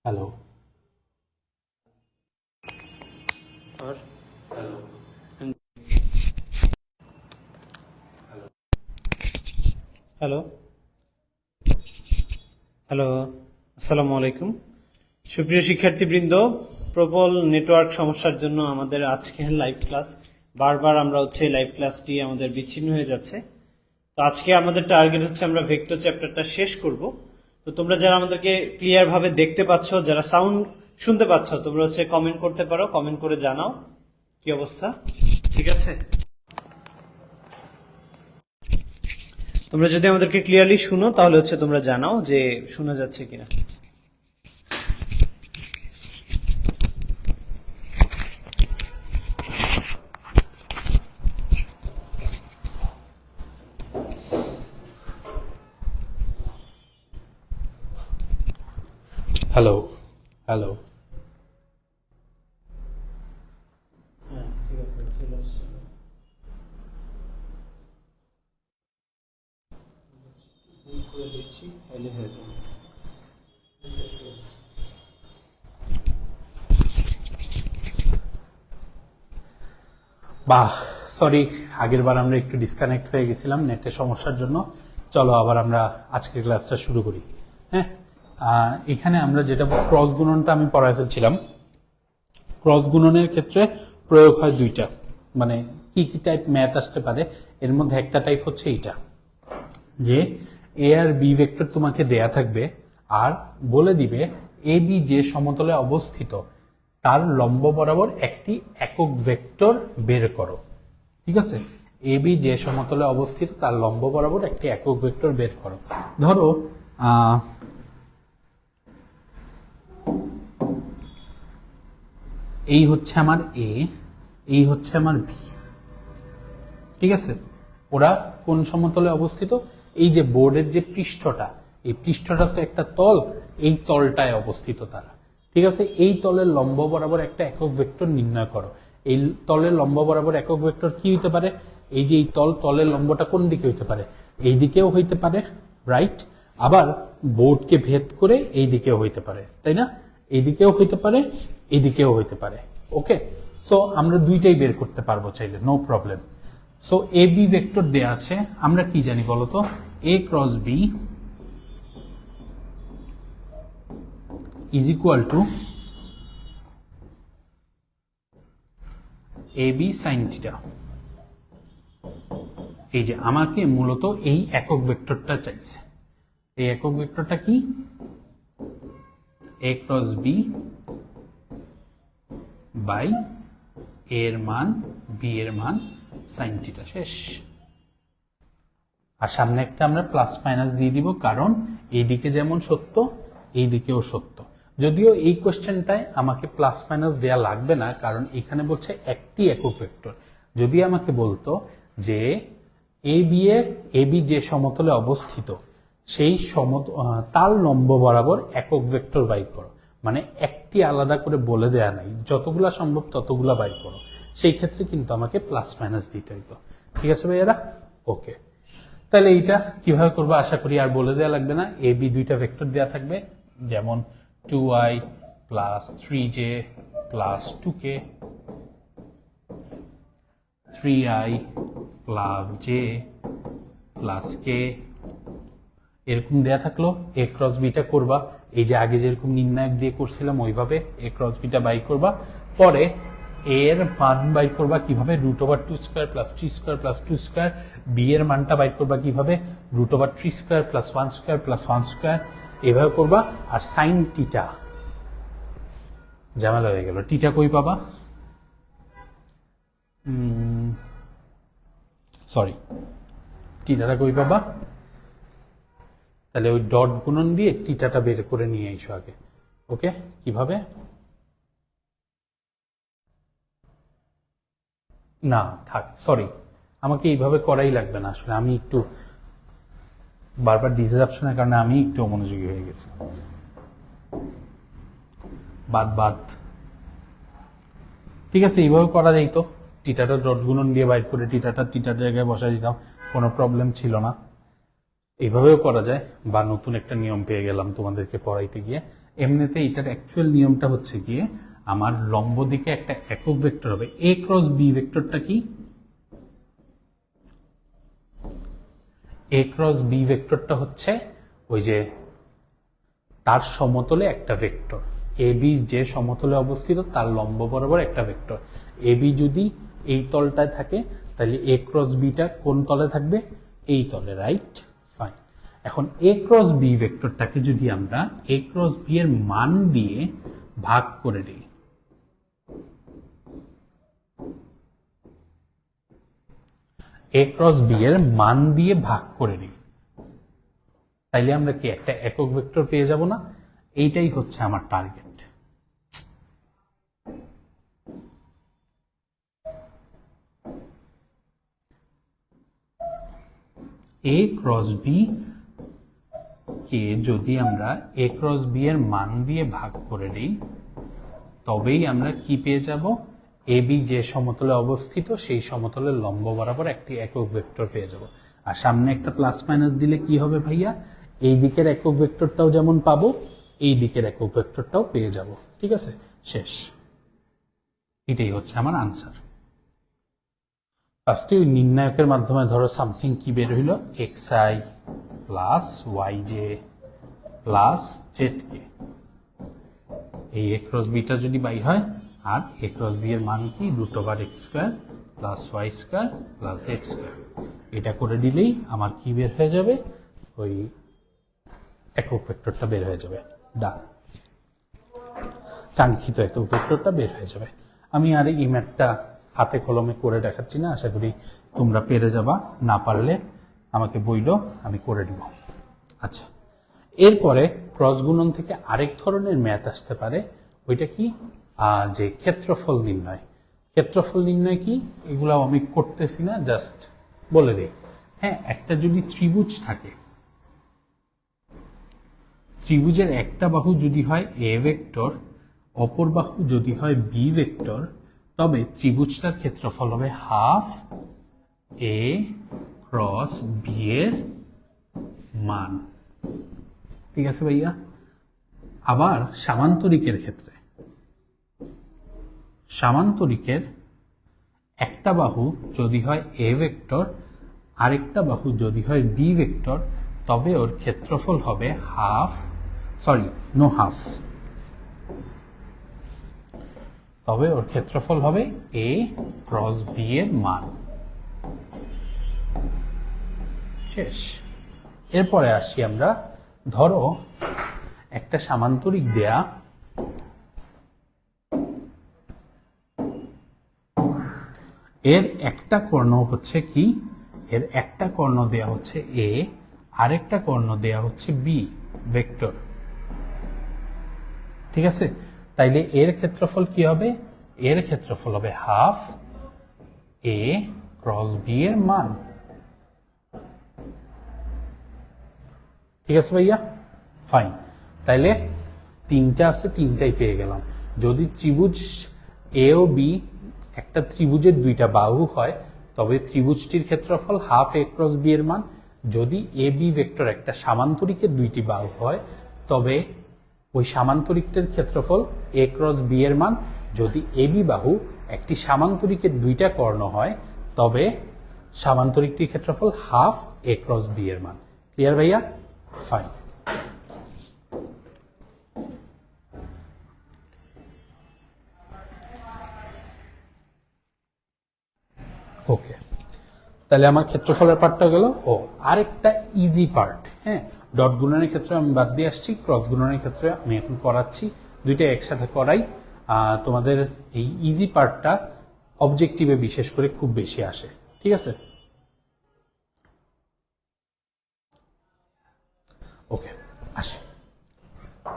Hello और hello hello hello আসসালামু আলাইকুম সুপ্রিয় শিক্ষার্থীবৃন্দ, প্রবল নেটওয়ার্ক সমস্যার জন্য আমাদের আজকের লাইভ ক্লাস বারবার লাইভ ক্লাসটি আমাদের বিচ্ছিন্ন হয়ে যাচ্ছে। তো আজকে আমাদের টার্গেট হচ্ছে আমরা ভেক্টর চ্যাপ্টারটা শেষ করব। তো তোমরা যারা আমাদেরকে ক্লিয়ার ভাবে দেখতে পাচ্ছ, যারা সাউন্ড শুনতে পাচ্ছ, তোমরা কমেন্ট করতে পারো, কমেন্ট করে জানাও কি অবস্থা। ঠিক আছে, তোমরা যদি আমাদেরকে ক্লিয়ারলি শুনো তাহলে তোমরা জানাও যে শোনা যাচ্ছে কিনা। हेलो हेलो হ্যাঁ ঠিক আছে, চলে আসছে। করে দিচ্ছি, তাহলে হয়ে যাবে। বাহ সরি আগের বার আমরা একটু ডিসকানেক্ট হয়ে গেছিলাম নেটের সমস্যার জন্য। চলো আবার আমরা আজকের ক্লাসটা শুরু করি। হ্যাঁ, এখানে আমরা যেটা ক্রস গুণনটা আমি পড়ায় ফেলছিলাম। ক্রস গুণনের ক্ষেত্রে প্রয়োগ হয় দুইটা, মানে কি কি টাইপ ম্যাথ আসতে পারে। এর মধ্যে একটা টাইপ হচ্ছে এইটা, যে এ আর বি ভেক্টর তোমাকে দেয়া থাকবে আর বলে দিবে এ বি যে সমতলে অবস্থিত তার লম্ব বরাবর একটি একক ভেক্টর বের করো। ঠিক আছে, এ বি যে সমতলে অবস্থিত তার লম্ব বরাবর একটি একক ভেক্টর বের করো। ধরো এই হচ্ছে আমার এ, এই হচ্ছে আমার বি। ঠিক আছে, ওরা কোন সমতলে অবস্থিত? এই যে বোর্ডের যে পৃষ্ঠটা, এই পৃষ্ঠটা তো একটা তল, এই তলটায় অবস্থিত তারা। ঠিক আছে, এই তলের লম্ব বরাবর একটা একক ভেক্টর নির্ণয় করো। এই তলের লম্ব বরাবর একক ভেক্টর কি হইতে পারে? এই যে এই তলের লম্বটা কোন দিকে হইতে পারে? এই দিকেও হইতে পারে, রাইট। আবার বোর্ডকে ভেদ করে এই দিকেও হইতে পারে, তাই না? এই দিকেও হইতে পারে, এই দিকেও হইতে পারে। ওকে, সো আমরা দুইটাই বের করতে পারবো চাইলে, no problem. So A B vector দেয়া আছে, আমরা কি জানি বলতো? A cross B is equal to A B sine theta. এই যে আমাকে মূলত এই একক ভেক্টরটা চাইছে। এই একক ভেক্টরটা কি? এ ক্রস বি বাই এর মান বি এর মান সাইন থিটা, শেষ। আর সামনে একটা আমরা প্লাস মাইনাস দিয়ে দিব, কারণ এইদিকে যেমন সত্য এই দিকেও সত্য। যদিও এই কোশ্চেনটায় আমাকে প্লাস মাইনাস দেওয়া লাগবে না, কারণ এখানে বলছে একটি একক ভেক্টর। যদি আমাকে বলতো যে এ বি যে সমতলে অবস্থিত সেই তার লম্ব বরাবর একক ভেক্টর বাইর করো, মানে একটি আলাদা করে বলে দেয়া নাই, যতগুলা সম্ভব ততগুলা বাইর করো, সেই ক্ষেত্রে কিন্তু আমাকে প্লাস মাইনাস দিতে হইতো। ঠিক আছে ভাইয়ারা? ওকে, তাহলে এইটা কিভাবে করবো আশা করি আর বলে দেওয়া লাগবে না। এ বি দুইটা ভেক্টর দেওয়া থাকবে, যেমন 2i plus 3j plus 2k, 3i plus j plus k, এরকম দেয়া থাকলো। এ ক্রস বিটা করবা, এই যে আগে যেরকম নির্ণায়ক দিয়ে করছিলাম ওইভাবে এ ক্রস বিটা বাই করবা। পরে এর মান বাইর করবা কিভাবে? Root over 2 square plus 3 square plus 2 square. B এর মানটা বাইর করবা কিভাবে? Root over 3 square plus 1 square plus 1 square, এভাবে করবা। আর সাইন টিটা, ঝামেলা হয়ে গেল, টিটা কই পাবা? সরি, টিটাটা কই পাবা? তাহলে ওই ডট গুণন দিয়ে টিটাটা বের করে নিয়ে এসো আগে। ওকে, কিভাবে? না থাক, সরি, আমাকে এইভাবে করাই লাগবে না। আসলে আমি একটু বারবার ডিসরাপশনের কারণে আমি একটু অমনোযোগী হয়ে গেছি। বাদ বাদ, ঠিক আছে, এইভাবে করা যাইতো। টিটাটা ডট গুণন দিয়ে বাইর করে টিটাটার জায়গায় বসাই দিতাম, কোনো প্রবলেম ছিল না। এইভাবেও করা যায়, বা নতুন একটা নিয়ম পেয়ে গেলাম তোমাদেরকে পড়াইতে গিয়ে। এমনিতে এটার অ্যাকচুয়াল নিয়মটা হচ্ছে গিয়ে আমার লম্ব দিকে একটা একক ভেক্টর হবে। এ ক্রস বি ভেক্টরটা কি? এ ক্রস বি ভেক্টরটা হচ্ছে ওই যে তার সমতলে একটা ভেক্টর, এ বি যে সমতলে অবস্থিত তার লম্ব বরাবর একটা ভেক্টর। এ বি যদি এই তলটায় থাকে তাহলে এ ক্রস বিটা কোন তলে থাকবে? এই তলে, রাইট? ফাইন। এখন এ ক্রস বি ভেক্টরটাকে যদি আমরা এ ক্রস বি এর মান দিয়ে ভাগ করে দিই, এ ক্রস বি এর মান দিয়ে ভাগ করে দিই, তাইলে আমরা কি একটা একক ভেক্টর পেয়ে যাব না? এইটাই হচ্ছে আমার টার্গেট। এ ক্রস বি কে যদি আমরা এ ক্রস বি এর মান দিয়ে ভাগ করে দিই, তবেই আমরা কি পেয়ে যাব? এ বি যে সমতলে অবস্থিত সেই সমতলের লম্ব বরাবর একটি একক ভেক্টর পেয়ে যাব। আর সামনে একটা প্লাস মাইনাস দিলে কি হবে ভাইয়া? এই দিকের একক ভেক্টরটাও যেমন পাবো, এই দিকের একক ভেক্টরটাও পেয়ে যাব। ঠিক আছে, শেষ। এটাই হচ্ছে আমার আনসার। ফার্স্টে ওই নির্ণায়কের মাধ্যমে ধরো সামথিং কি বের হইল, x i plus y j plus z k. এই এ ক্রস বিটা যদি বাই হয়, আর এ ক্রস বি এর মান কি? √x² plus y square plus z square. এটা করে দিলেই আমার কি বের হয়ে যাবে? ওই একক ভেক্টরটা বের হয়ে যাবে। ডান, কাঙ্ক্ষিত একক ভেক্টরটা বের হয়ে যাবে। আমি আর এই ম্যাথটা হাতে কলমে করে দেখাচ্ছি না, আশা করি তোমরা পেরে যাবা। না পারলে আমাকে বইলো, আমি করে দিব। আচ্ছা, এরপরে ক্রস গুণন থেকে আরেক ধরনের ম্যাথ আসতে পারে। ওইটা কি? যে ক্ষেত্রফল নির্ণয়। ক্ষেত্রফল নির্ণয় কি? এগুলো আমি করতেছি না, জাস্ট বলে দিই। হ্যাঁ, একটা যদি ত্রিভুজ থাকে, ত্রিভুজের একটা বাহু যদি হয় এ ভেক্টর, অপর বাহু যদি হয় বি ভেক্টর, তবে ত্রিভুজটার ক্ষেত্রফল হবে হাফ এ ক্রস বি এর মান। ঠিক আছে ভাইয়া? আবার সামান্তরিকের ক্ষেত্রে, সামান্তরিকের একটা বাহু যদি হয় এ ভেক্টর, আরেকটা বাহু যদি হয় বি ভেক্টর, তবে ওর ক্ষেত্রফল হবে তবে ওর ক্ষেত্রফল হবে এ ক্রস বি এর মান। শেষ। এরপরে আসি আমরা, ধরো একটা সামান্তরিক দেয়া, এর একটা কর্ণ হচ্ছে কি? এর একটা কর্ণ দেয়া হচ্ছে এ, আরেকটা কর্ণ দেয়া হচ্ছে বি ভেক্টর। ঠিক আছে, তাইলে এর ক্ষেত্রফল কি হবে? এর ক্ষেত্রফল হবে হাফ এ ক্রস বি এর মান। ঠিক আছে ভাইয়া? ফাইন। তাইলে তিনটা আছে, তিনটাই পেয়ে গেলাম। যদি ত্রিভুজ এ ও বি একটা ত্রিভুজের দুইটা বাহু হয়, তবে ত্রিভুজটির ক্ষেত্রফল হাফ এ ক্রস বি এর মান। যদি এ বি ভেক্টর একটা সামান্তরিকের দুইটি বাহু হয়, তবে ওই সামান্তরিকটির ক্ষেত্রফল এ ক্রস বি এর মান। যদি এ বি বাহু একটি সামান্তরিকের দুইটা কর্ণ হয়, তবে সামান্তরিকটির ক্ষেত্রফল হাফ এ ক্রস বি এর মান। ক্লিয়ার ভাইয়া? ফাইন। ওকে, তাহলে আমার ক্ষেত্রফলের পার্টটা গেল। ও আরেকটা ইজি পার্ট, হ্যাঁ, ডট গুণনের ক্ষেত্রে আমি বাদ দিয়ে আসছি, ক্রস গুণনের ক্ষেত্রে আমি এখন করাচ্ছি। দুইটা একসাথে করাই। তোমাদের এই ইজি পার্টটা অবজেক্টিভে বিশেষ করে খুব বেশি আসে। ঠিক আছে? ওকে, আসে।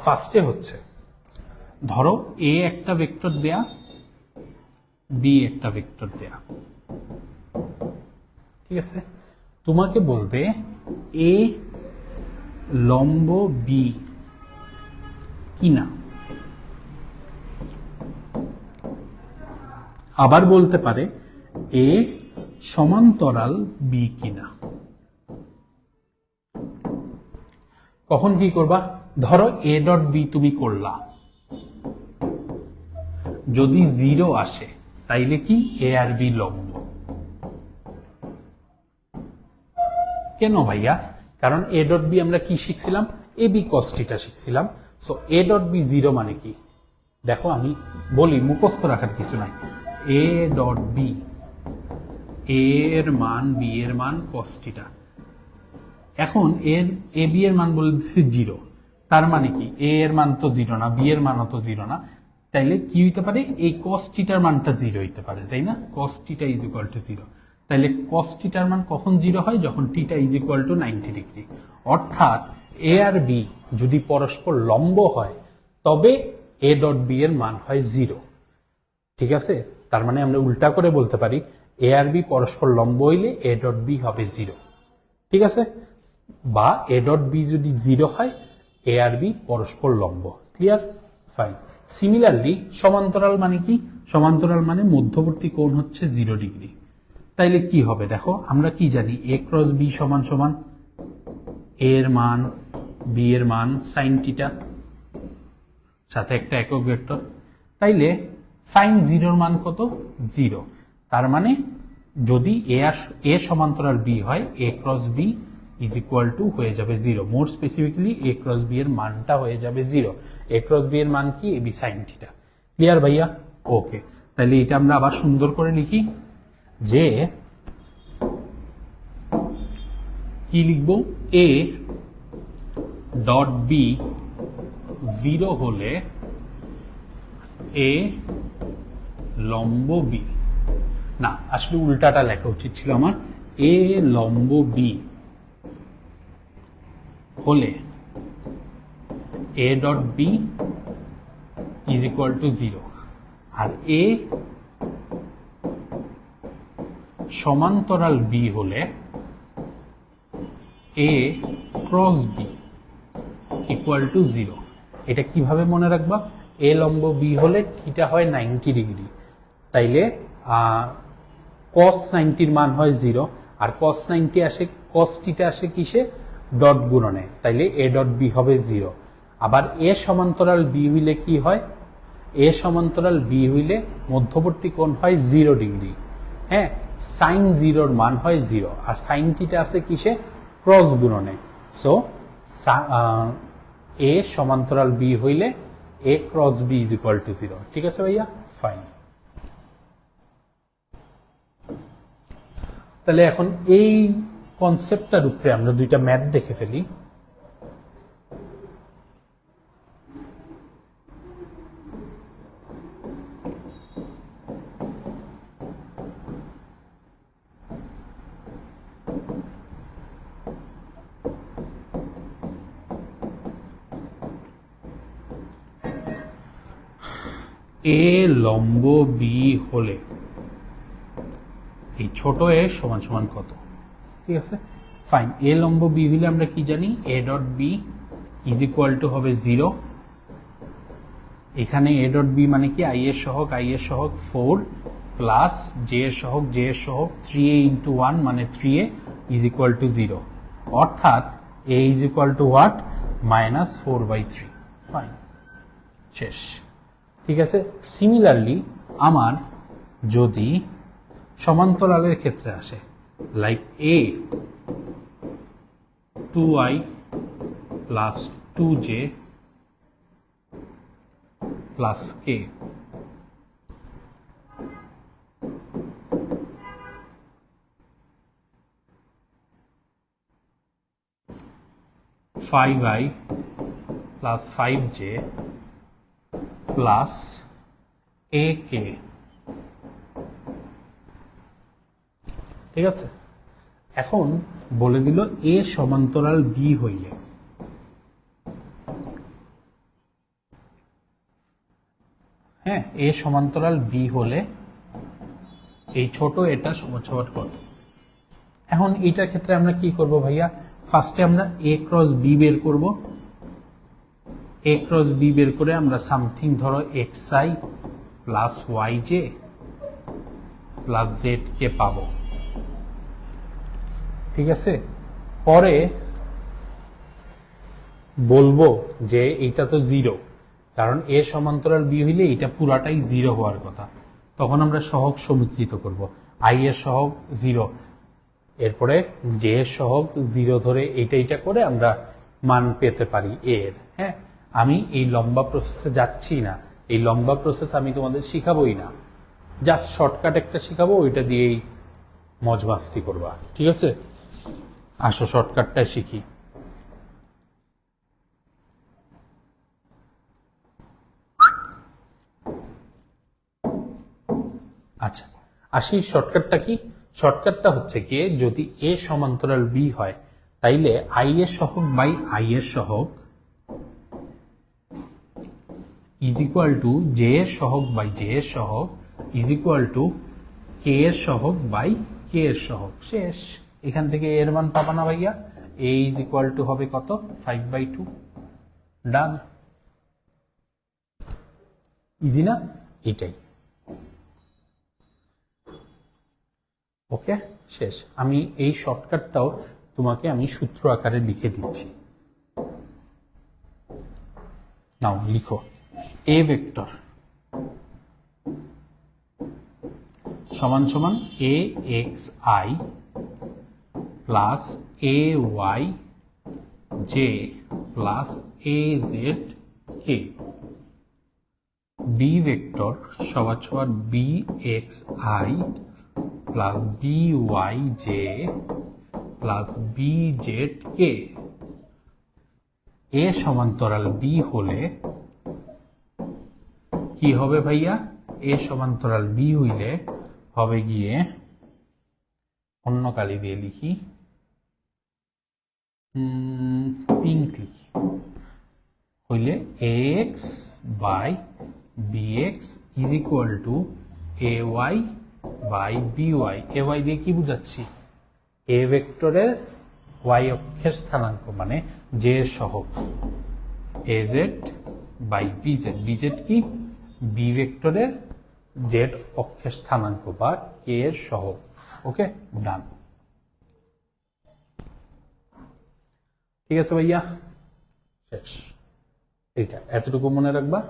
ফার্স্টে হচ্ছে, ধরো এ একটা ভেক্টর দেয়া, বি একটা ভেক্টর দেয়া। ঠিক আছে, তোমাকে বলবে এ লম্ব বি কিনা। আবার বলতে পারে এ সমান্তরাল বি কিনা। কখন কি করবা, ধরো এ ডট বি তুমি করলা, যদি 0 আসে তাইলে কি এ আর বি লম্ব। কেন ভাইয়া? কারণ এ ডট বি আমরা কি শিখছিলাম, এ বি কস থিটা শিখছিলাম। সো এ ডট বি 0 মানে কি, দেখো আমি বলি, মুখস্থ রাখার কিছু নাই। এ ডট বি, এ এর মান বি এর মান কস থিটা। এখন এর এ বি এর মান বলে দিচ্ছি 0, তার মানে কি এ এর মান তো 0 না, বি এর মানও তো 0 না, তাইলে কি হইতে পারে, এই কস থিটার মানটা 0 হইতে পারে, তাই না? Cos theta is equal to 0। তাইলে কস থিটার মান কখন 0 হয়, যখন theta is equal two 90 degree. অর্থাৎ এ আর বি যদি পরস্পর লম্ব হয় তবে এ ডট বি এর মান হয় 0। ঠিক আছে, তার মানে আমরা উল্টা করে বলতে পারি এ আর বি পরস্পর লম্ব হইলে এ ডট বি হবে 0। ঠিক আছে, বা এ ডট বি যদি 0 হয় এ আর বি পরস্পর লম্ব। ক্লিয়ার? ফাইন। সিমিলারলি সমান্তরাল মানে কি, সমান্তরাল মানে মধ্যবর্তী কোণ হচ্ছে 0 ডিগ্রি। তাইলে কি হবে দেখো, আমরা কি জানি এ ক্রস বি সমান সমান এ এর মান বি এর মান সাইন থিটা, সাথে একটা একক ভেক্টর। তাইলে সাইন 0 মান কত, 0। তার মানে যদি এ সমান্তরাল বি হয় A cross B is equal to হয়ে যাবে 0। More specifically A cross B এর মানটা হয়ে যাবে 0। এ ক্রস বি এর মান কি, এ বি সাইন থিটা। ক্লিয়ার ভাইয়া? ওকে, তাহলে এটা আমরা আবার সুন্দর করে লিখি যে কি লিখব, এ ডট বি 0 হলে এ লম্ব বি, না আসলে উল্টাটা লেখা উচিত ছিল আমার, এ লম্ব বি হলে a dot b is equal to 0, আর এ সমান্তরাল বি হলে a cross b equal to 0। এটা কিভাবে মনে রাখবা, এ লম্ব বি হলে থিটা হয় 90 ডিগ্রি, তাইলে cos 90 মান হয় 0, আর cos 90 আসে, cos থিটা আসে কিসে, ডট গুণনে, তাইলে এ ডট বি হবে 0। আবার এ সমান্তরাল বি হইলে কি হয়, এ সমান্তরাল বি হইলে মধ্যবর্তী কোণ হয় 0 ডিগ্রি। হ্যাঁ, সাইন 0 মান হয় 0, আর সাইন থিটা আছে কিসে, ক্রস গুণনে। সো এ সমান্তরাল বি হইলে A cross B is equal to 0। ঠিক আছে ভাইয়া? ফাইন। তাহলে এখন এই কনসেপ্টটার উপরে আমরা দুইটা ম্যাথ দেখে ফেলি। এ লম্ব বি হলে এই ছোট এ সমান সমান কত? ঠিক আছে, ফাইন। এ লম্ব বি হইলে আমরা কি জানি, a dot b is equal to হবে 0। এখানে এ ডট বি মানে কি, আই এর সহগ 4 প্লাস জে এর সহগ 3a ইন্টু 1 মানে 3a ইজ ইকুয়াল টু 0। অর্থাৎ A is equal to what, -4/3। Fine, শেষ। ঠিক আছে, সিমিলারলি আমার যদি সমান্তরালের ক্ষেত্রে আসে, like A 2i plus 2j plus k, (5i plus 5j plus ak। ঠিক আছে, এখন বলে দিল এ সমান্তরাল বি হইলে, হ্যাঁ এ সমান্তরাল বি হলে এই ছোট এটা সমান সমান কত। এখন এইটার ক্ষেত্রে আমরা কি করব ভাইয়া, ফার্স্টে আমরা এ ক্রস বি বের করব। এ ক্রস বি বের করে আমরা সামথিং ধরো xi plus yj plus z k পাবো। ঠিক আছে, পরে বলবো যে এইটা তো জিরো, কারণ এ সমান্তরাল বি হইলে এটা পুরাটাই জিরো হওয়ার কথা। তখন আমরা সহগ সমীকৃত করব, আই এর সহগ জিরো, এরপরে জে এর সহগ জিরো ধরে এইটা করে আমরা মান পেতে পারি এর। হ্যাঁ, আমি এই লম্বা প্রসেসে যাচ্ছি না, এই লম্বা প্রসেস আমি তোমাদের শিখাবোই না, জাস্ট শর্টকাট একটা শিখাবো, ওইটা দিয়েই মজমাস্তি করবা, ঠিক আছে? আসো শর্টকাটটাই শিখি। আচ্ছা, আসি শর্টকাটটা কি? শর্টকাটটা হচ্ছে কি, যদি এ সমান্তরাল বি হয় তাইলে আই এর সহগ বাই আই এর সহগ ইজ ইকুয়াল টু জে এর সহগ বাই জে এর সহগ ইজ ইকুয়াল টু কে এর সহগ বাই কে এর সহগ। শেষ। এখান থেকে এর মান পাবা না ভাইয়া, এ ইজ ইকুয়াল টু হবে কত? 5/2। ডান। ইজি না? এটাই। ওকে, শেষ। আমি এই শর্টকাটটাও তোমাকে আমি সূত্র আকারে লিখে দিচ্ছি, নাও লিখো। এ ভেক্টর সমান সমান A x i plus A y j plus A z k. B vector সমান সমান B x i plus B y j plus B z k. A সমান্তরাল বি হলে কি হবে ভাইয়া? এ সমান্তরাল বি হইলে হবে গিয়ে, অন্য কালি দিয়ে লিখি, পিঙ্ক লিখি, হইলে x by b x is equal to a y by b y. A y দিয়ে কি বুঝাচ্ছি? এ ভেক্টরের ওয়াই অক্ষের স্থানাঙ্ক, মানে জে এর সহগ, a z by b z. B z কি? বি ভেক্টরের জেড অক্ষের স্থানাঙ্ক বা কে এর সহগ। ওকে, ডান। ঠিক আছে ভাইয়া, শেষ। এইটা এতটুকু মনে রাখবা,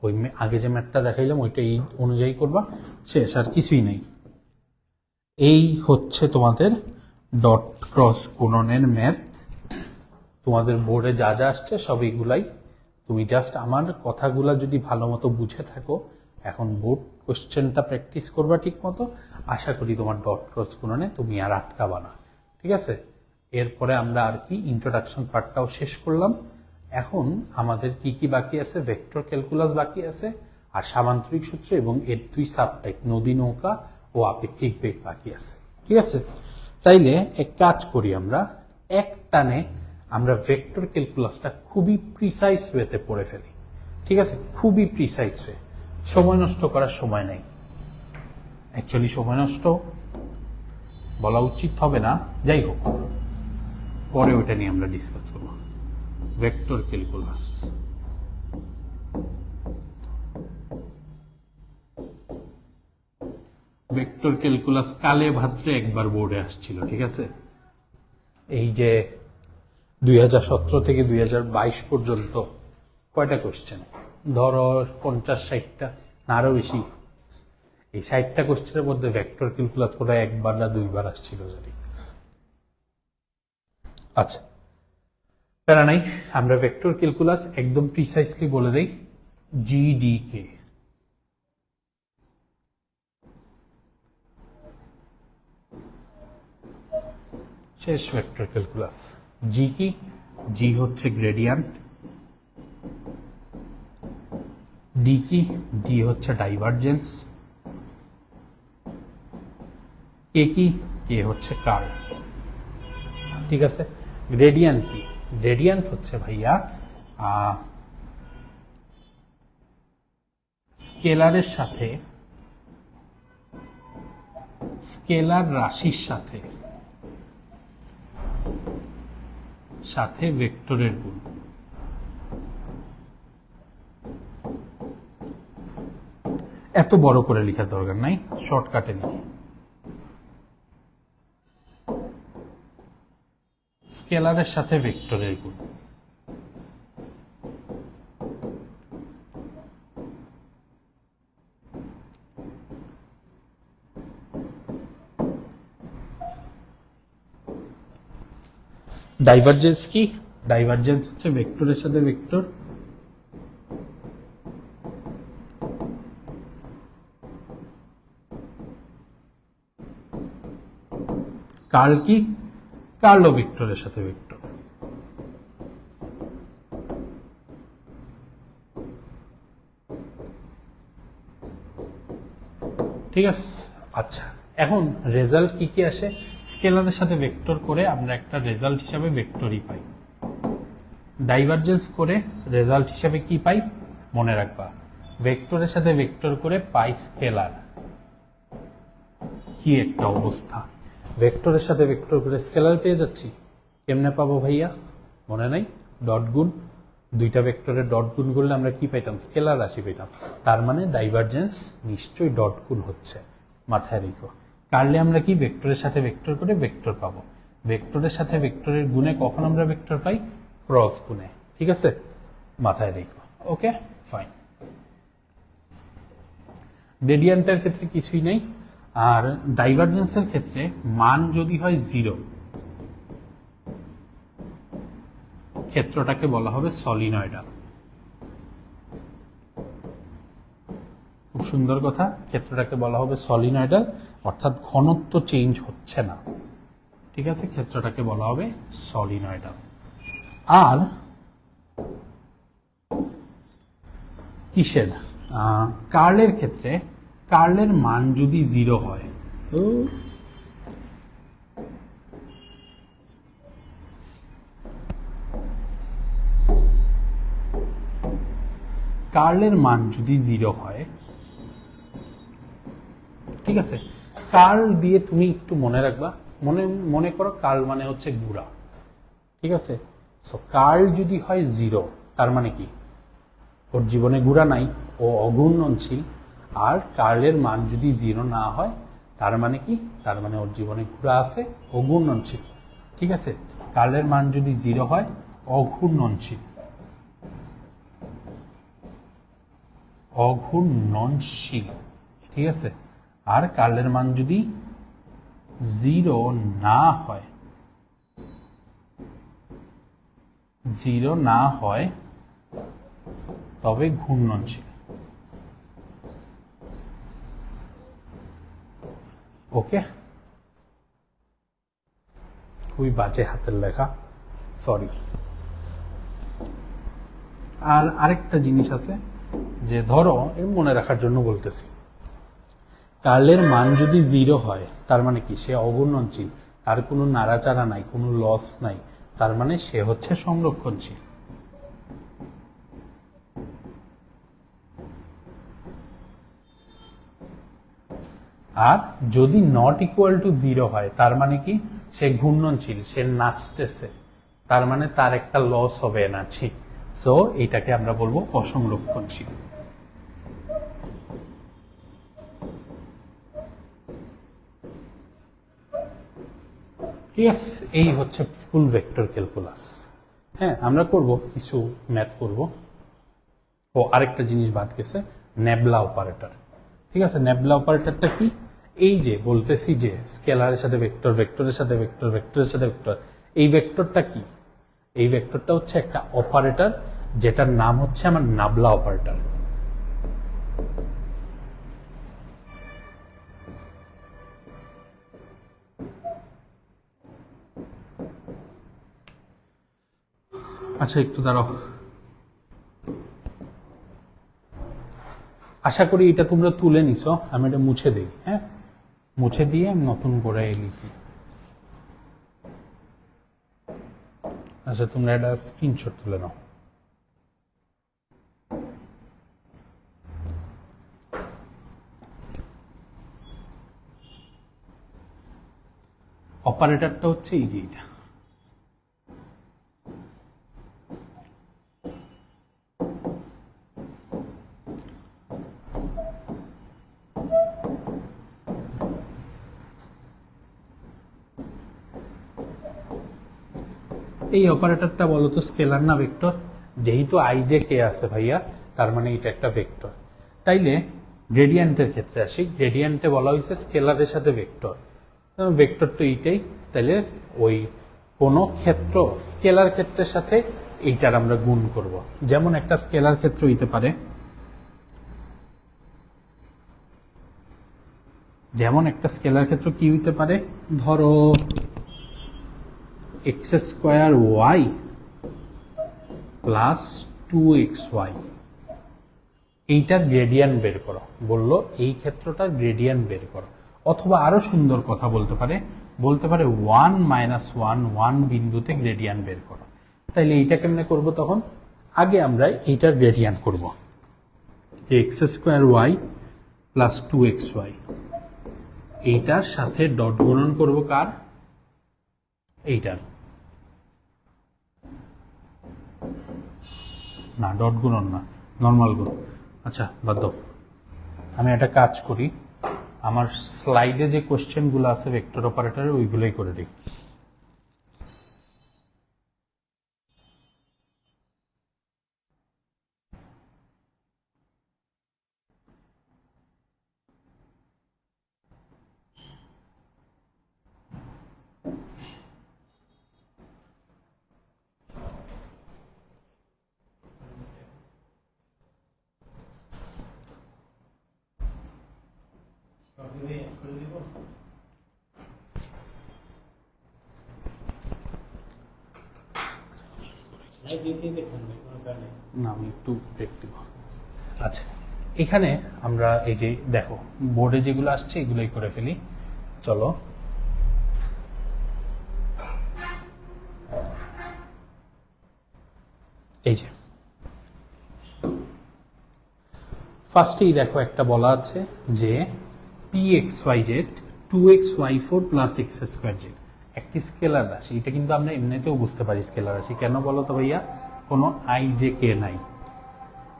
ওই আগে যে ম্যাথটা দেখাইলাম ওইটা এই অনুযায়ী করবা, শেষ, আর কিছুই নেই। এই হচ্ছে তোমাদের ডট ক্রস গুণনের ম্যাথ। তোমাদের বোর্ডে যা যা আসছে সব এইগুলাই, তুমি জাস্ট আমার কথাগুলা যদি ভালো মতো বুঝে থাকো, এখন বোর্ড কোশ্চেনটা প্র্যাকটিস করবা ঠিক মতো, আশা করি তোমার ডট ক্রস গুণনে তুমি আর আটকাবা না। ঠিক আছে, এরপরে আমরা আর কি ইন্ট্রোডাকশন পার্টটাও শেষ করলাম। এখন আমাদের কি কি বাকি আছে? ভেক্টর ক্যালকুলাস বাকি আছে, আর সামান্তরিক সূত্র এবং এর দুই সাবটাইপ নদী নৌকা ও আপেক্ষিক বেগ বাকি আছে। ঠিক আছে, তাইলে এক কাজ করি, আমরা এক টানে আমরা ভেক্টর ক্যালকুলাসটা খুবই প্রিসাইজ ওয়েতে পড়ে ফেলি। ঠিক আছে, খুবই প্রিসাইজ ওয়ে, সময় নষ্ট করার সময় নেই। অ্যাকচুয়ালি সময় নষ্ট বলা উচিত হবে না, যাই হোক, পরে ওইটা নিয়ে আমরা ডিসকাস করব। ভেক্টর ক্যালকুলাস, ভেক্টর ক্যালকুলাস কালে ভাদ্রে একবার বোর্ডে আসছিল। ঠিক আছে, এই যে 2017 থেকে 2022 পর্যন্ত কয়টা কোশ্চেন? ধরো 50-60টা, না আরো বেশি। এই 60টা কোশ্চেনের মধ্যে ভেক্টর ক্যালকুলাস করে একবার না দুইবার আসছিল জানি। আচ্ছা, প্যারা নাই, আমরা ভেক্টর ক্যালকুলাস একদম প্রিসাইসলি বলে দেই, জিডিকে। শেষ ভেক্টর ক্যালকুলাস। জি কি? জি হচ্ছে গ্রেডিয়ান্ট। ডি কি? ডি হচ্ছে ডাইভারজেন্স। কে কি? কে হচ্ছে কার্ল। ঠিক আছে, গ্রেডিয়ান্ট কি? গ্রেডিয়ান্ট হচ্ছে ভাইয়া স্কেলারের সাথে, স্কেলার রাশির সাথে সাথে ভেক্টরের গুণ। এত বড় করে লেখার দরকার নাই, শর্টকাটে লিখি। স্কেলারের সাথে ভেক্টরের গুণ। ডাইভারজেন্স কি? ডাইভারজেন্স হচ্ছে ভেক্টরের সাথে ভেক্টর, কার্ল কি? কার্লও ভেক্টরের সাথে ভেক্টর। ঠিক আছে, আচ্ছা এখন রেজাল্ট কি কি আসে? স্কেলারের সাথে ভেক্টর করে আমরা একটা রেজাল্ট হিসাবে ভেক্টরই পাই। ডাইভারজেন্স করে রেজাল্ট হিসাবে কি পাই? মনে রাখবা, ভেক্টরের সাথে ভেক্টর করে পাই স্কেলার। কি একটা অবস্থা, ভেক্টরের সাথে ভেক্টর করে স্কেলার পেয়ে যাচ্ছি। কেমনে পাবো ভাইয়া? মনে নাই? ডট গুণ, দুইটা ভেক্টরের ডট গুণ করলে আমরা কি পাইতাম? স্কেলার রাশি পেতাম। তার মানে ডাইভারজেন্স নিশ্চয়ই ডট গুণ হচ্ছে, মাথায় রেখো। কার্লে আমরা কি ভেক্টরের সাথে ভেক্টর করে ভেক্টর পাবো। ভেক্টরের সাথে ভেক্টরের গুণে কখন আমরা ভেক্টর পাই? ক্রস গুণে। ঠিক আছে, মাথায় রেখো। Okay fine. গ্রেডিয়েন্টের ক্ষেত্রে কিছুই নেই। আর ডাইভারজেন্সের ক্ষেত্রে মান যদি হয় 0, ক্ষেত্রটাকে বলা হবে সলিনয়েডাল। খুব সুন্দর কথা, ক্ষেত্রটাকে বলা হবে সলিনয়েডাল, অর্থাৎ ঘনত্ব চেঞ্জ হচ্ছে না। ঠিক আছে, ক্ষেত্রটাকে বলা হবে সলিনয়েডাল। আর কিসের? কার্লের ক্ষেত্রে কার্লের মান যদি 0 হয়, তো কার্লের মান যদি 0 হয়, ঠিক আছে, কার্ল দিয়ে তুমি একটু মনে রাখবা, মনে করো কার্ল মানে হচ্ছে গুড়া। ঠিক আছে, সো কার্ল যদি হয় 0, তার মানে কি? ওর জীবনে গুড়া নাই, ও অঘূর্ণনশীল। আর কার্লের মান যদি 0 না হয়, তার মানে কি? তার মানে ওর জীবনে গুড়া আছে, অঘূর্ণনশীল। ঠিক আছে, কার্লের মান যদি 0 হয়, অঘূর্ণনশীল, অঘূর্ণনশীল। ঠিক আছে, আর কার্লের মান যদি 0 না হয়, 0 না হয় তবে ঘূর্ণনশীল। ওকে, খুবই বাজে হাতের লেখা, সরি। আর আরেকটা জিনিস আছে, যে ধরো এর মনে রাখার জন্য বলতেছি, কার্লের মান যদি 0 হয়, তার মানে কি? সে অঘূর্ণনশীল, তার কোনো নাড়াচাড়া নাই, কোনো লস নাই, তার মানে সে হচ্ছে সংরক্ষণশীল। আর যদি নট ইকুয়াল টু 0 হয়, তার মানে কি? সে ঘূর্ণনশীল, সে নাচতেছে, তার মানে তার একটা লস হবে এনার্জি। সো এটাকে আমরা বলবো অসংরক্ষণশীল। ঠিক আছে, এই হচ্ছে ফুল ভেক্টর ক্যালকুলাস। হ্যাঁ, আমরা করব কিছু ম্যাথ করব। ও আরেকটা জিনিস বাদ গেছে, নেবলা অপারেটর। ঠিক আছে, নেবলা অপারেটরটা কি? এই যে বলতেছি যে স্কেলারের সাথে ভেক্টর, ভেক্টরের সাথে ভেক্টর, ভেক্টরের সাথে ভেক্টর, এই ভেক্টরটা কি? এই ভেক্টরটা হচ্ছে একটা অপারেটর, যেটার নাম হচ্ছে আমার নাবলা অপারেটর। আচ্ছা একটু দাঁড়াও, আশা করি এটা তোমরা তুলে নিছো। আমি এটা মুছে দিই। হ্যাঁ, মুছে দিয়ে নতুন করে লিখি। আচ্ছা, তোমরা এটা স্ক্রিনশট তুলে নাও। অপারেটরটা হচ্ছে এই যে এটা। এই অপারেটরটা বলতো স্কেলার না ভেক্টর? যেহেতু আই জে কে আছে ভাইয়া, তার মানে এটা একটা ভেক্টর। তাইলে গ্রেডিয়েন্টের ক্ষেত্রে আসি। গ্রেডিয়েন্টে বলা হয়েছে স্কেলারের সাথে ভেক্টর, ভেক্টর তো এইটাই। তাইলে ওই কোনো ক্ষেত্র স্কেলার ক্ষেত্রের সাথে এইটার আমরা গুণ করব। যেমন একটা স্কেলার ক্ষেত্র হইতে পারে, কি হইতে পারে, ধরো x square Y plus 2xy, এইটার গ্রেডিয়ান্ট বের করো। বললো এই ক্ষেত্রটার গ্রেডিয়ান্ট বের করো। অথবা আরো সুন্দর কথা বলতে পারে 1 - 1 বিন্দুতে গ্রেডিয়ান্ট বের করো। তাইলে এইটা কেমনে করব? তখন আগে আমরা এইটার গ্রেডিয়ান্ট করব, যে x square Y plus 2xy, এইটার সাথে ডট গুণন করব কার? এইটার না, ডট গুণন না, নর্মাল গুণ। আচ্ছা বাদ দাও, আমি একটা কাজ করি, আমার স্লাইডে যে কোশ্চেনগুলো আছে ভেক্টর অপারেটরে ওইগুলোই করে দিই। না, আমি একটু ব্রেক দিব। আচ্ছা, এখানে আমরা এই যে দেখো বোর্ডে যেগুলো আসছে এগুলোই করে ফেলি। চলো, এই যে ফার্স্টেই দেখো একটা বলা আছে যে pxyz 2xy4 plus x square Z একটি স্কেলার রাশি। এটা কিন্তু আমরা এমনিতেও বুঝতে পারি স্কেলার রাশি। কেন বলো তো ভাইয়া? কোনো আই জে কে নাই।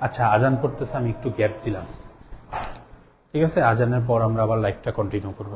আচ্ছা, আজান করতেছে, আমি একটু গ্যাপ দিলাম, ঠিক আছে? আজানের পর আমরা আবার লাইফটা কন্টিনিউ করব।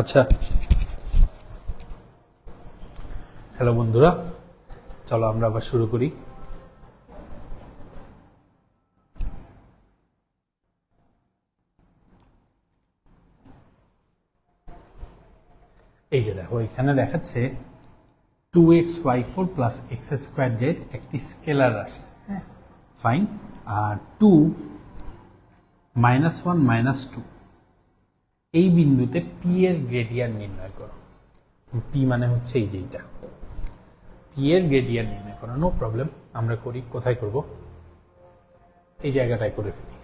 আচ্ছা, হ্যালো বন্ধুরা, চলো আমরা আবার শুরু করি। এই যে দেখো, এখানে দেখাচ্ছে 2x/4 plus x square Z একটি স্কেলার রাশি। হ্যাঁ, ফাইন। আর 2 -1 -2 এই বিন্দুতে পি এর গ্রেডিয়ান্ট নির্ণয় করো। পি মানে হচ্ছে এই যে এইটা, পি এর গ্রেডিয়ান্ট নির্ণয় করো। নো প্রবলেম, আমরা করি। কোথায় করব? এই জায়গাটায় করে ফেলি।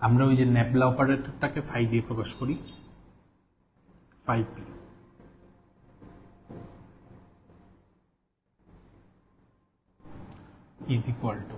আমরা ওই যে নেবলা অপারেটরটাকে ফাই দিয়ে প্রকাশ করি। 5p is equal to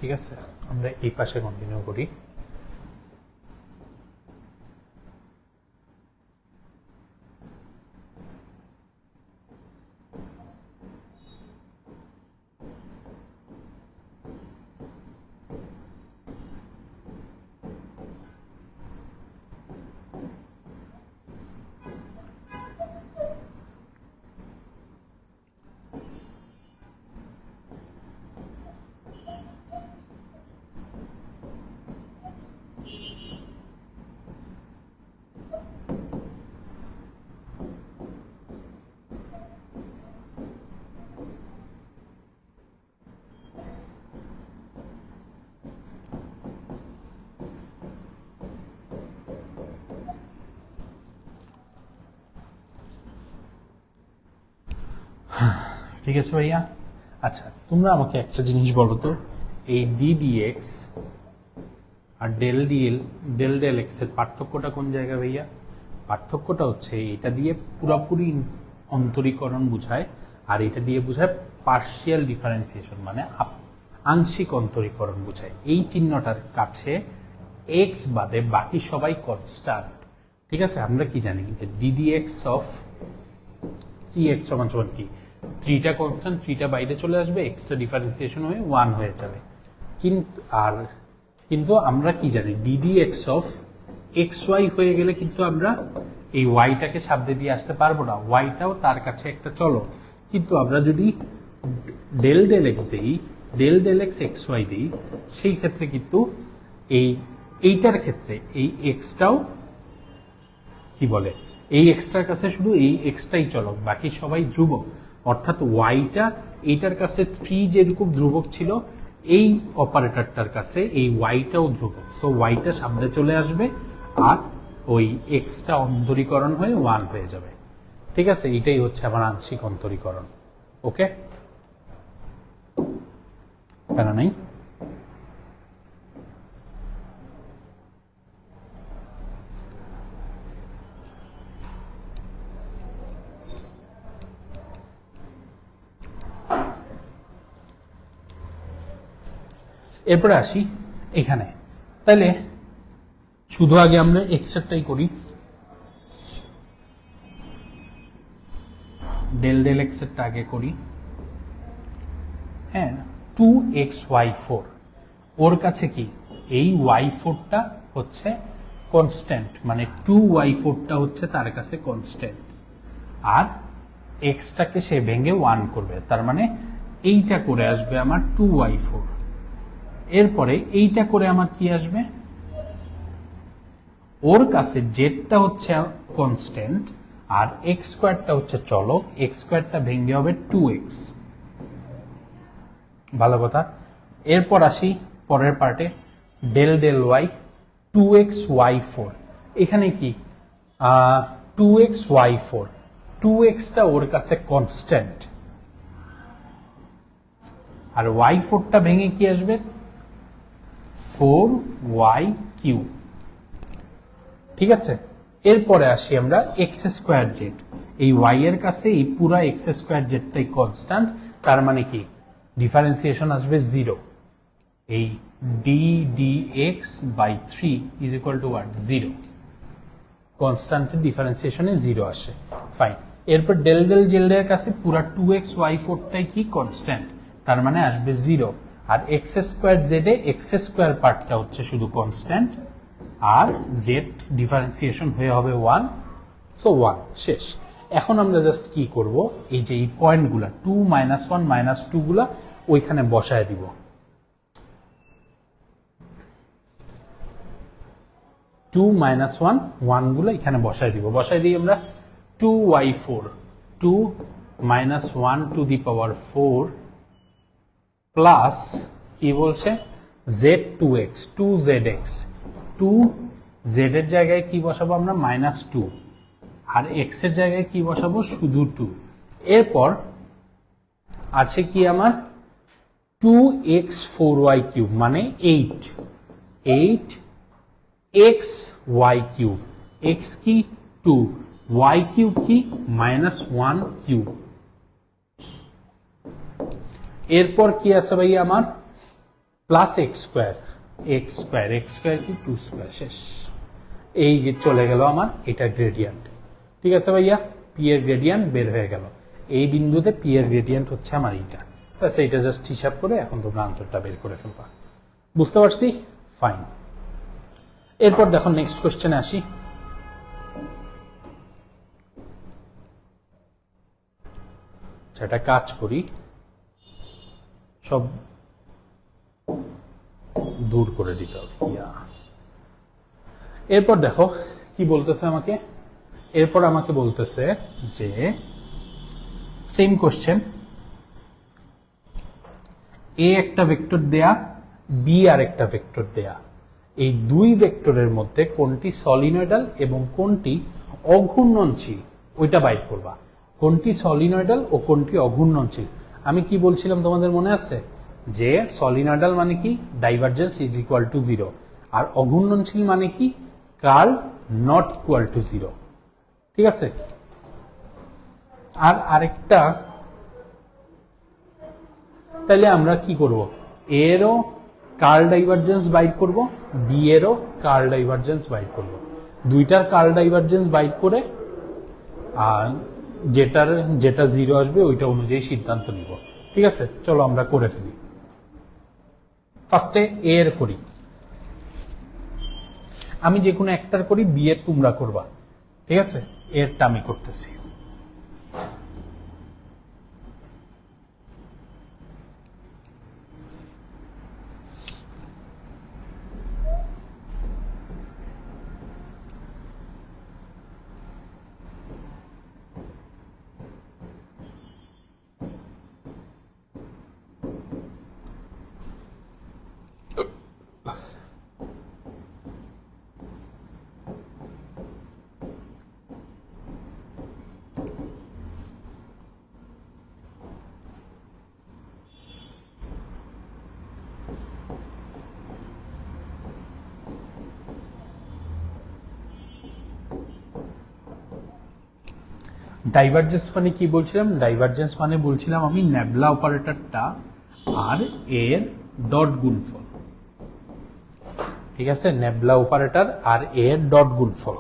ঠিক আছে, আমরা এই পাশে কন্টিনিউ করি। ঠিক আছে ভাইয়া। আচ্ছা, তোমরা আমাকে একটা জিনিস বলো তো, এই ডিডিএক্স আর ডেল ডেল এক্স এর পার্থক্যটা কোন জায়গায় ভাইয়া? পার্থক্যটা হচ্ছে এটা দিয়ে পুরোপুরি অন্তরীকরণ বোঝায়, আর এটা দিয়ে বোঝায় পার্শিয়াল ডিফারেন্সিয়েশন, মানে আংশিক অন্তরীকরণ বোঝায়। এই চিহ্নটার কাছে এক্স বাদে বাকি সবাই কনস্ট্যান্ট। ঠিক আছে, আমরা কি জানি যে ডিডিএক্স অফ 3x সমান সমান কি? 3টা কনস্ট্যান্ট, 3টা বাইরে চলে আসবে, এক্সটা ডিফারেন্সিয়েশন হয়ে 1 হয়ে যাবে। কিন্তু আমরা কি জানি, ডিডিএক্স অফ এক্স ওয়াই হয়ে গেলে কিন্তু আমরা এই ওয়াইটাকে সামনে দিয়ে আসতে পারবো না, ওয়াইটাও তার কাছে একটা চলো। কিন্তু আমরা যদি ডেল ডেল এক্স দিই, del del x x y দিই, সেই ক্ষেত্রে কিন্তু এইটার ক্ষেত্রে এই এক্সটাও কি বলে, এই এক্সটার কাছে শুধু এই এক্সটাই চলক, বাকি সবাই ধ্রুবক। অর্থাৎ ওয়াইটা এইটার কাছে 3 যেরকম ধ্রুবক ছিল, এই অপারেটরটার কাছে এই ওয়াইটাও ধ্রুবক। সো ওয়াইটা সামনে চলে আসবে আর ওই এক্সটা অন্তরীকরণ হয়ে 1 হয়ে যাবে। ঠিক আছে, এইটাই হচ্ছে আমার আংশিক অন্তরীকরণ। ওকে, কেন নাই? এরপরে আসি এখানে। তাহলে শুধু আগে আমরা এক্সেরটাই করি, ডেল ডেল এক্সেরটা আগে করি। হ্যাঁ, 2xy4, ওর কাছে কি এই y4টা হচ্ছে কনস্ট্যান্ট, মানে 2y4টা হচ্ছে তার কাছে কনস্ট্যান্ট। আর এক্সটাকে সে ভেঙে 1 করবে, তার মানে এইটা করে আসবে আমার 2y4। এরপরে এইটা করে আমার কি আসবে, ওর কাছে জেডটা হচ্ছে কনস্ট্যান্ট আর এক্স স্কোয়ারটা হচ্ছে চলক, এক্স স্কোয়ারটা ভেঙে হবে 2x। ভালো কথা। এরপর আসি পরের পার্টে, ডেল ডেল ওয়াই 2xy4। এখানে কি 2xy4, 2xটা ওর কাছে কনস্ট্যান্ট আর y4টা ভেঙে কি আসবে 4y3। ঠিক আছে, এরপরে আসি আমরা এক্স স্কোয়ার জেড। এই y এর কাছে এই পুরা এক্স স্কোয়ার জেডটাই কনস্ট্যান্ট, তার মানে কি ডিফারেন্সিয়েশন আসবে 0। এই d d x by 3 is equal to what 0। কনস্ট্যান্টের ডিফারেন্সিয়েশনে 0 আসে, ফাইন। এরপর ডেল ডেল জেড এর কাছে পুরা 2xy4টাই কি কনস্ট্যান্ট, তার মানে আসবে 0। আর এক্স স্কোয়ার জেডে এক্স স্কোয়ার পার্টটা হচ্ছে শুধু কনস্ট্যান্ট আর জেড ডিফারেন্সিয়েশন হয়ে হবে 1, সো 1 শেষ। এখন আমরা জাস্ট কি করব, এই যে এই পয়েন্টগুলা 2 -1 -2 গুলা ওইখানে বসায় দিব। টু মাইনাস ওয়ান গুলো এখানে বসাই দিব, বসাই দিই আমরা 2y4, 2 - 1 to the power 4 plus কি বলছে z2x, 2zx, 2z এর জায়গায় কি বসাবো আমরা -2 আর x এর জায়গায় কি বসাবো শুধু 2। এরপর আছে কি আমার 2x4y3 মানে 8 xy3, x কি 2, y3 কি -1 3। এরপর কি আছে ভাই আমার প্লাস x স্কয়ার কি 2 স্কয়ার, শেষ। এই চলে গেল আমার এটা গ্রেডিয়েন্ট। ঠিক আছে ভাইয়া, পি এর গ্রেডিয়েন্ট বের হয়ে গেল। এই বিন্দুতে পি এর গ্রেডিয়েন্ট হচ্ছে আমার এইটা। আচ্ছা, এটা জাস্ট হিসাব করে এখন তোমরা আনসারটা বের করে ফেলবা। বুঝতে পারছি? ফাইন। এরপর দেখো নেক্সট কোশ্চেনে আসি। সেটা কাজ করি, সব দূর করে দিতে হবে। এরপর দেখো কি বলতেছে আমাকে, এরপর আমাকে বলতেছে যে সেম কোশ্চেন, এ একটা ভেক্টর দেয়া, বি আর একটা ভেক্টর দেয়া। এই দুই ভেক্টরের মধ্যে কোনটি সলিনয়েডাল এবং কোনটি অঘূর্ণনশীল ওইটা বাইর করবা। কোনটি সলিনয়েডাল ও কোনটি অঘূর্ণনশীল। আমি কি বলছিলাম তোমাদের মনে আছে যে সলিনয়েডাল মানে কি ডাইভারজেন্স ইজ ইকুয়াল টু 0 আর অঘূর্ণনশীল মানে কি কার্ল নট ইকুয়াল টু 0। ঠিক আছে, আর আরেকটা, তাহলে আমরা কি করব, এরও কার্ল ডাইভারজেন্স বাইর করব, বি এরও কার্ল ডাইভারজেন্স বাইর করব। দুইটার কার্ল ডাইভারজেন্স বাইর করে আর যেটা 0 আসবে ওইটা অনুযায়ী সিদ্ধান্ত নিব। ঠিক আছে, চলো আমরা করে ফেলি। ফার্স্টে এ এর করি, আমি যে কোনো একটার করি, বি এর তোমরা করবা। ঠিক আছে, এরটা আমি করতেছি। ডাইভারজেন্স মানে কি বলছিলাম, ডাইভারজেন্স মানে বলছিলাম আমি নেবলা অপারেটরটা আর এর ডট গুণফল। ঠিক আছে, নেবলা অপারেটর আর এর ডট গুণফল।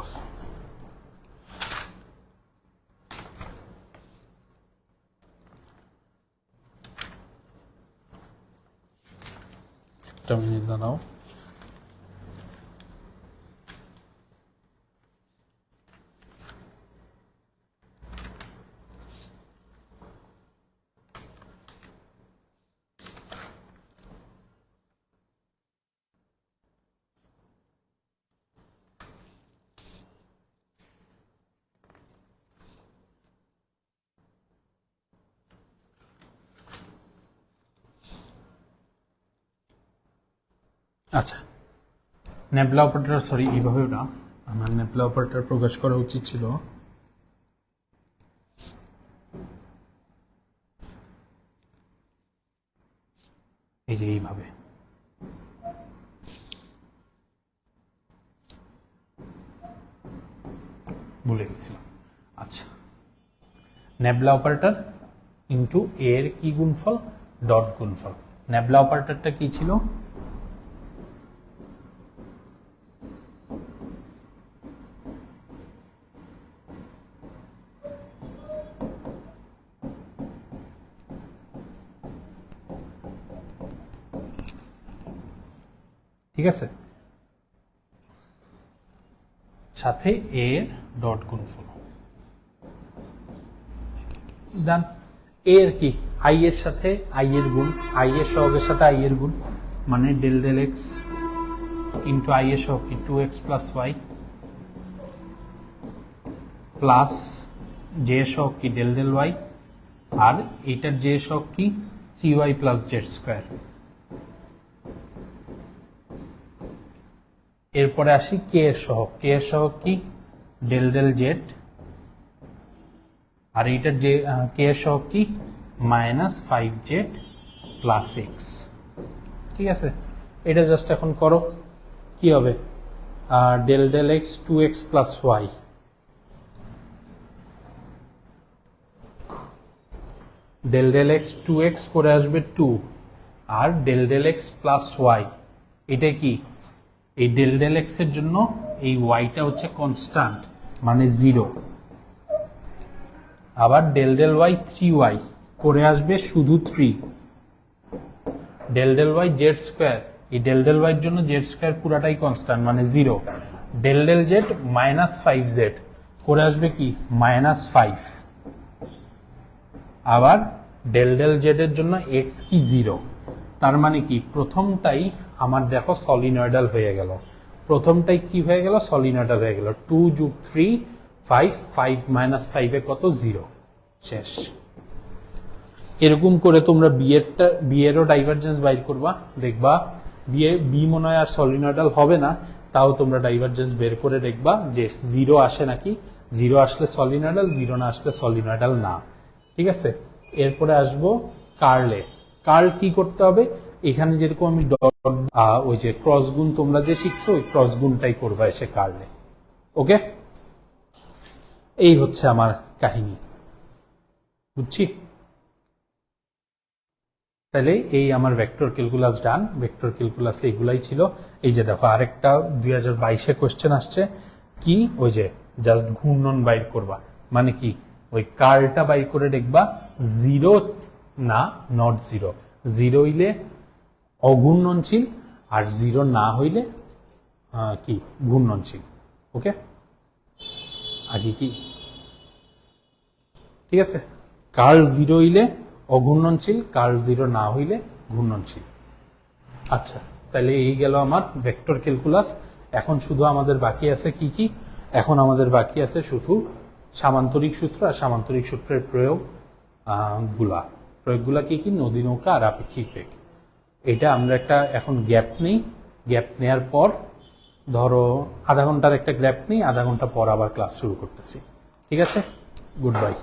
একটা মিনিট দাঁড়াও। আচ্ছা, নেবলা অপারেটর, সরি এইভাবে না, আমার নেবলা অপারেটর প্রকাশ করা উচিত ছিল এই যে এইভাবে। ভুলে গেছিলাম। আচ্ছা, নেবলা অপারেটর ইনটু এ এর কি গুণফল, ডট গুণফল। নেবলা অপারেটরটা কি ছিল, ঠিক আছে, সাথে এ এর ডট গুণফল। ডান। এ এর কি, আই এর সাথে আই এর গুণ, আই এর সহগের সাথে আই এর গুণ, মানে del del x into i এর সহগ কি 2x plus Y, plus J এর সহগ কি ডেল ডেল ওয়াই, আর এইটার জে এর সহগ কি 3y প্লাস জেড স্কোয়ার। এরপরে আসি কে এর সহগ, কে এর সহগ কি ডেল ডেল জেড, আর এইটার যে কে এর সহগ কি মাইনাস 5z প্লাস এক্স। ঠিক আছে, এটা জাস্ট এখন করো, কি হবে del del x 2x plus y, del del x 2x করে আসবে 2, আর del del x plus y, এটা কি এই ডেল ডেল এক্স এর জন্য এই ওয়াইটা হচ্ছে কনস্ট্যান্ট মানে 0, আবার ডেল ডেল ওয়াই 3y করে আসবে শুধু 3, del del y z square, এই ডেল ডেল ওয়াই এর জন্য জেড স্কোয়ার পুরাটাই কনস্ট্যান্ট মানে 0, del del Z minus 5z করে আসবে কি মাইনাস 5, আবার ডেল ডেল জেড এর জন্য এক্স কি 0, তার মানে কি প্রথমটাই আমার দেখো সলিনয়েডাল হয়ে গেল, প্রথমটাই কি হয়ে গেল সলিনয়েডাল হয়ে গেল, 2 যোগ 3 5, 5 মাইনাস 5 এ কত 0, শেষ। এরকম করে তোমরা বি এরও ডাইভারজেন্স বাইর করবা, দেখবা বি মনে হয় আর সলিনয়েডাল হবে না, তাও তোমরা ডাইভারজেন্স বের করে দেখবা যে 0 আসে নাকি, 0 আসলে সলিনয়েডাল, 0 না আসলে সলিনয়েডাল না। ঠিক আছে, এরপরে আসবো কার্লে। কার্ল কি করতে হবে, এখানে যেরকম আমি ওই যে ক্রস গুণ তোমরা যে শিখছো ওই ক্রস গুণটাই করবা এসে কার্লে। ওকে, এই হচ্ছে আমার কাহিনী, বুঝছি। তাহলে এই আমার ভেক্টর ক্যালকুলাস ডান, ভেক্টর ক্যালকুলাস এইগুলাই ছিল। এই যে দেখো আরেকটা 2022-এ কোশ্চেন আসছে, কি ওই যে জাস্ট ঘূর্ণন বাইর করবা, মানে কি ওই কার্লটা বাইর করে দেখবা 0 না নট 0, 0 হইলে অঘূর্ণনশীল আর 0 না হইলে কি ঘূর্ণনশীল। ওকে, আগে কি ঠিক আছে, কার্ল 0 হইলে অঘূর্ণনশীল, কার্ল 0 না হইলে ঘূর্ণনশীল। আচ্ছা, তাহলে এই গেল আমার ভেক্টর ক্যালকুলাস। এখন শুধু আমাদের বাকি আছে কি কি, এখন আমাদের বাকি আছে শুধু সামান্তরিক সূত্র আর সামান্তরিক সূত্রের প্রয়োগগুলা কি কি, নদী নৌকা আর আপেক্ষিক বেগ। এটা আমরা একটা এখন গ্যাপ নেই, গ্যাপ নেয়ার পর ধরো আধা ঘন্টার একটা গ্যাপ নেই, আধা ঘন্টা পর আবার ক্লাস শুরু করতেছি। ঠিক আছে, গুড বাই।